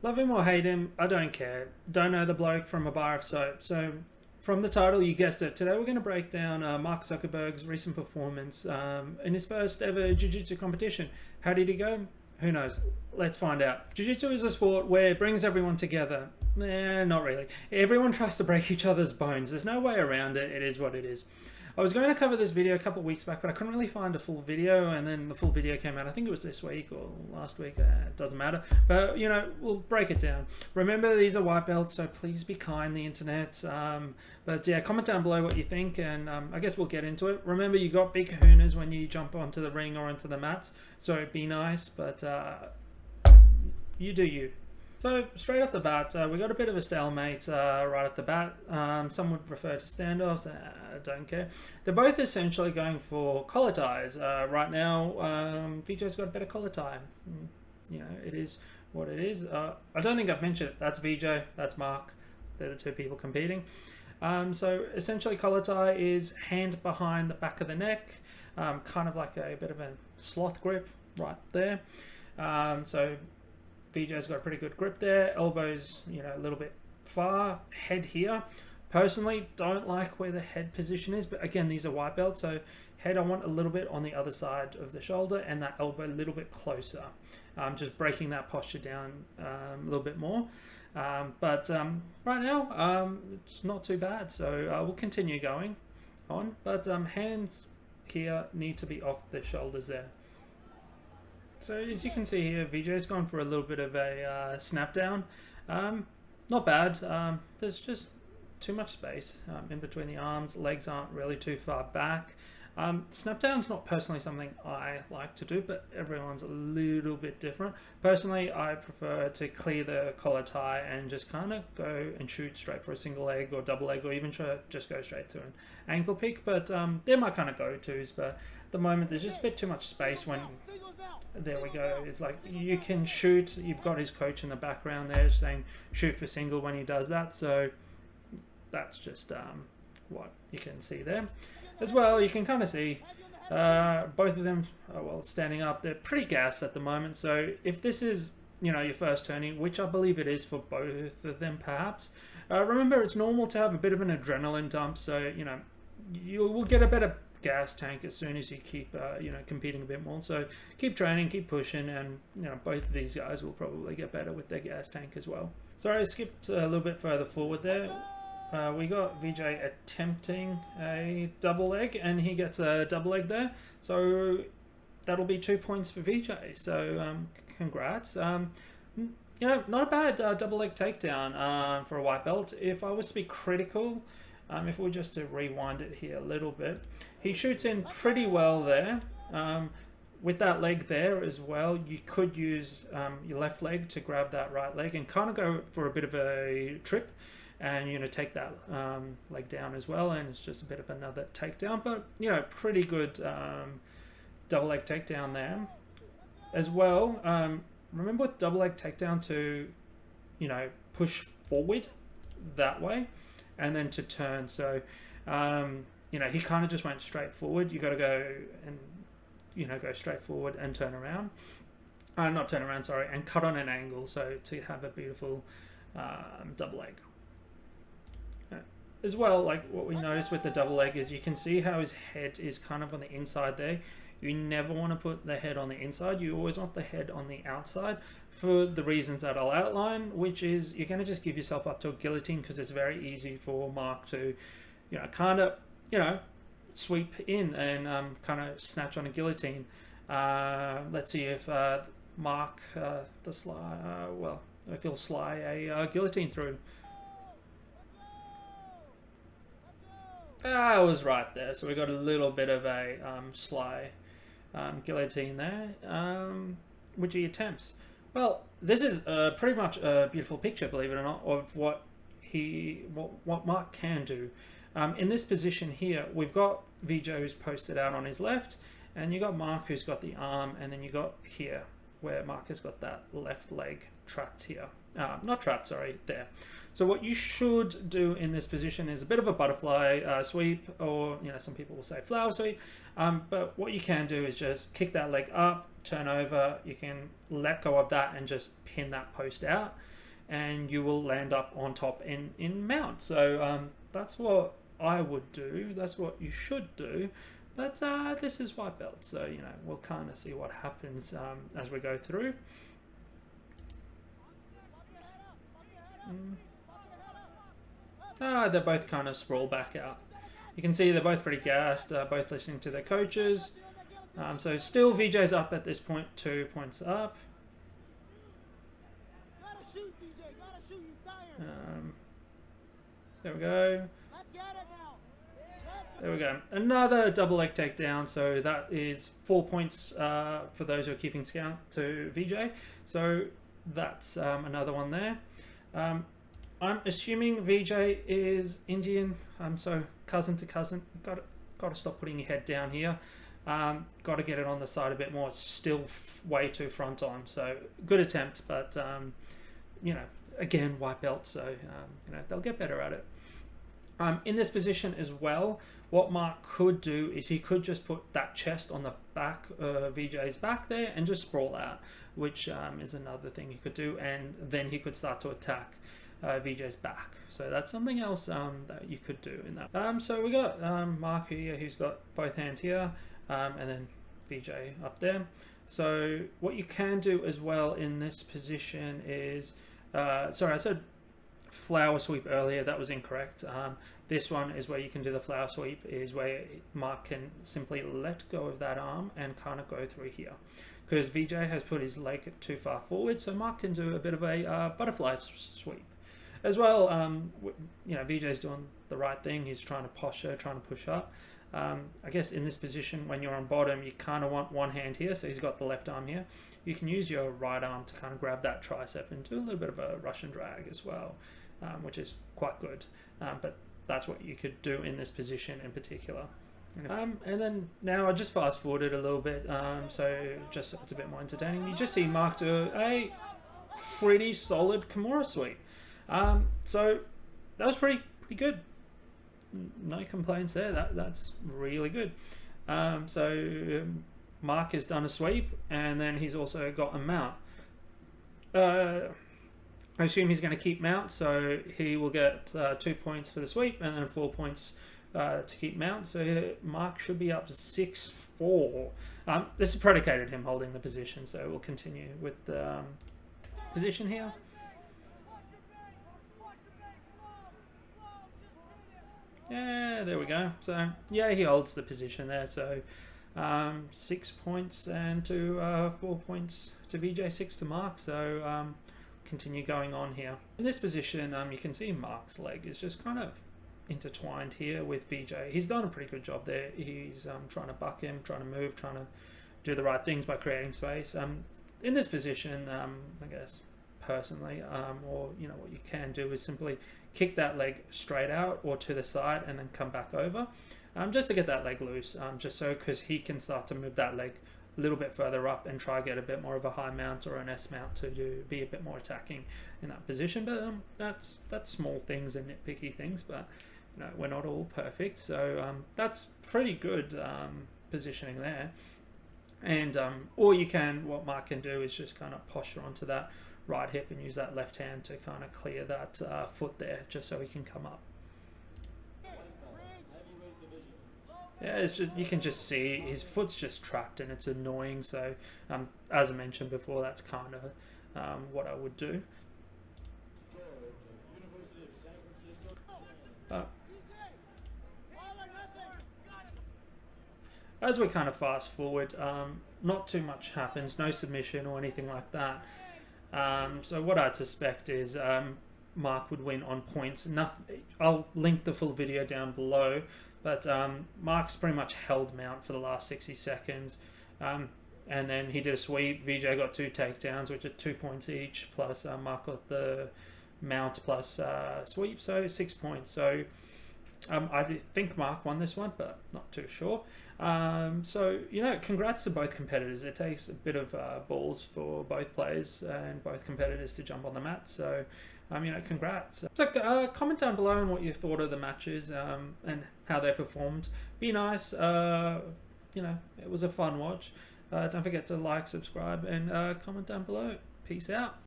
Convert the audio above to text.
Love him or hate him, I don't care. Don't know the bloke from a bar of soap. So, from the title, you guessed it. Today we're going to break down Mark Zuckerberg's recent performance in his first ever Jiu Jitsu competition. How did he go? Who knows? Let's find out. Jiu Jitsu is a sport where it brings everyone together. Not really. Everyone tries to break each other's bones. There's no way around it. It is what it is. I was going to cover this video a couple of weeks back, but I couldn't really find a full video, and then the full video came out. I think it was this week or last week. It doesn't matter. But, you know, we'll break it down. Remember, these are white belts, so please be kind, the internet. But, yeah, comment down below what you think, and I guess we'll get into it. Remember, you got big kahunas when you jump onto the ring or onto the mats, so be nice, but you do you. So straight off the bat, we got a bit of a stalemate right off the bat. Some would refer to standoffs. I don't care. They're both essentially going for collar ties. Right now, Vijay's got a better collar tie. You know, it is what it is. I don't think I've mentioned it. That's Vijay. That's Mark. They're the two people competing. So essentially, collar tie is hand behind the back of the neck, kind of like a bit of a sloth grip right there. So Vijay's got a pretty good grip there. Elbows, you know, a little bit far. Head here. Personally, don't like where the head position is, but again, these are white belts, so head I want a little bit on the other side of the shoulder, and that elbow a little bit closer. Just breaking that posture down a little bit more. But right now, it's not too bad, so we'll continue going on. But hands here need to be off the shoulders there. So as you can see here, Vijay's gone for a little bit of a snap down. Not bad. There's just too much space in between the arms. Legs aren't really too far back. Snap down's not personally something I like to do, but everyone's a little bit different. Personally, I prefer to clear the collar tie and just kind of go and shoot straight for a single leg or double leg, or even just go straight to an ankle pick. But they're my kind of go-tos. But at the moment, there's just a bit too much space when... There we go. It's like you can shoot. You've got his coach in the background there saying shoot for single when he does that. So that's just what you can see there. As well, you can kind of see both of them, well, standing up. They're pretty gassed at the moment. So if this is, you know, your first tourney, which I believe it is for both of them perhaps, remember it's normal to have a bit of an adrenaline dump. So, you know, you will get a better gas tank as soon as you keep you know, competing a bit more. So keep training, keep pushing, and you know, both of these guys will probably get better with their gas tank as well. Sorry, I skipped a little bit further forward there. We got Vijay attempting a double leg, and he gets a double leg there, so that'll be 2 points for Vijay. So congrats. You know, not a bad double leg takedown for a white belt. If I was to be critical, if we were just to rewind it here a little bit, he shoots in pretty well there. With that leg there as well, you could use your left leg to grab that right leg and kind of go for a bit of a trip, and you know, take that leg down as well, and it's just a bit of another takedown. But you know, pretty good double leg takedown there as well. Remember with double leg takedown to, you know, push forward that way and then to turn. So you know, he kind of just went straight forward. You got to go and, you know, go straight forward and turn around. Not turn around, sorry, and cut on an angle. So to have a beautiful double leg. As well, like what we noticed with the double leg is you can see how his head is kind of on the inside there. You never want to put the head on the inside. You always want the head on the outside for the reasons that I'll outline, which is you're going to just give yourself up to a guillotine, because it's very easy for Mark to, you know, kind of, you know, sweep in and kind of snatch on a guillotine. Let's see if Mark, the Sly, well, if he'll sly a guillotine through. I was right there. So we got a little bit of a sly guillotine there, which he attempts. Well, this is pretty much a beautiful picture, believe it or not, of what Mark can do. In this position here, we've got Vijay who's posted out on his left, and you got Mark who's got the arm, and then you got here where Mark has got that left leg trapped here. Not trapped, sorry, there. So what you should do in this position is a bit of a butterfly sweep, or you know, some people will say flower sweep. But what you can do is just kick that leg up, turn over. You can let go of that and just pin that post out. and you will land up on top in mount. So that's what I would do. That's what you should do. But this is white belt, so you know, we'll kind of see what happens as we go through. They're both kind of sprawl back out. You can see they're both pretty gassed, both listening to their coaches. So still Vijay's up at this point, 2 points up. There we go. There we go. Another double leg takedown. So that is 4 points for those who are keeping count to Vijay. So that's another one there. I'm assuming Vijay is Indian. So cousin to cousin. Got to stop putting your head down here. Got to get it on the side a bit more. It's still way too front on. So good attempt, but you know, again, white belt. So you know, they'll get better at it. In this position as well, what Mark could do is he could just put that chest on the back of Vijay's back there and just sprawl out, which is another thing he could do, and then he could start to attack Vijay's back. So that's something else that you could do in that. So we got Mark here, who's got both hands here, and then Vijay up there. So what you can do as well in this position is, sorry, I said flower sweep earlier, that was incorrect. This one is where you can do the flower sweep, is where Mark can simply let go of that arm and kind of go through here, because Vijay has put his leg too far forward, so Mark can do a bit of a butterfly sweep as well. You know, Vijay's doing the right thing. He's trying to posture, trying to push up. I guess in this position, when you're on bottom, you kind of want one hand here, so he's got the left arm here. You can use your right arm to kind of grab that tricep and do a little bit of a Russian drag as well, which is quite good. But that's what you could do in this position in particular. And then now I just fast forwarded a little bit, so just so it's a bit more entertaining. You just see Mark do a pretty solid Kimura sweep. So that was pretty good. No complaints there. That's really good. So Mark has done a sweep, and then he's also got a mount. I assume he's going to keep mount, so he will get 2 points for the sweep and then 4 points to keep mount. So Mark should be up 6-4. This is predicated him holding the position, so we'll continue with the position here. Yeah, there we go. So yeah, he holds the position there. So 6 points and to 4 points to Vijay, 6 to Mark. So continue going on here. In this position, you can see Mark's leg is just kind of intertwined here with Vijay. He's done a pretty good job there. He's trying to buck him, trying to move, trying to do the right things by creating space. In this position, I guess personally, or you know, what you can do is simply kick that leg straight out or to the side and then come back over, just to get that leg loose, just so, because he can start to move that leg a little bit further up and try get a bit more of a high mount or an S mount to be a bit more attacking in that position. But that's small things and nitpicky things, but you know, we're not all perfect. So that's pretty good positioning there. And or you can, what Mark can do is just kind of posture onto that right hip and use that left hand to kind of clear that foot there, just so he can come up. Yeah, it's just, you can just see his foot's just trapped and it's annoying. So as I mentioned before, that's kind of what I would do. As we kind of fast forward, not too much happens, no submission or anything like that. So what I'd suspect is Mark would win on points. Nothing, I'll link the full video down below, but Mark's pretty much held mount for the last 60 seconds. And then he did a sweep. Vijay got 2 takedowns, which are 2 points each, plus Mark got the mount plus sweep, so 6 points. So I think Mark won this one, but not too sure. So, you know, congrats to both competitors. It takes a bit of balls for both players and both competitors to jump on the mat. So, you know, congrats. So, comment down below on what you thought of the matches and how they performed. Be nice. You know, it was a fun watch. Don't forget to like, subscribe, and comment down below. Peace out.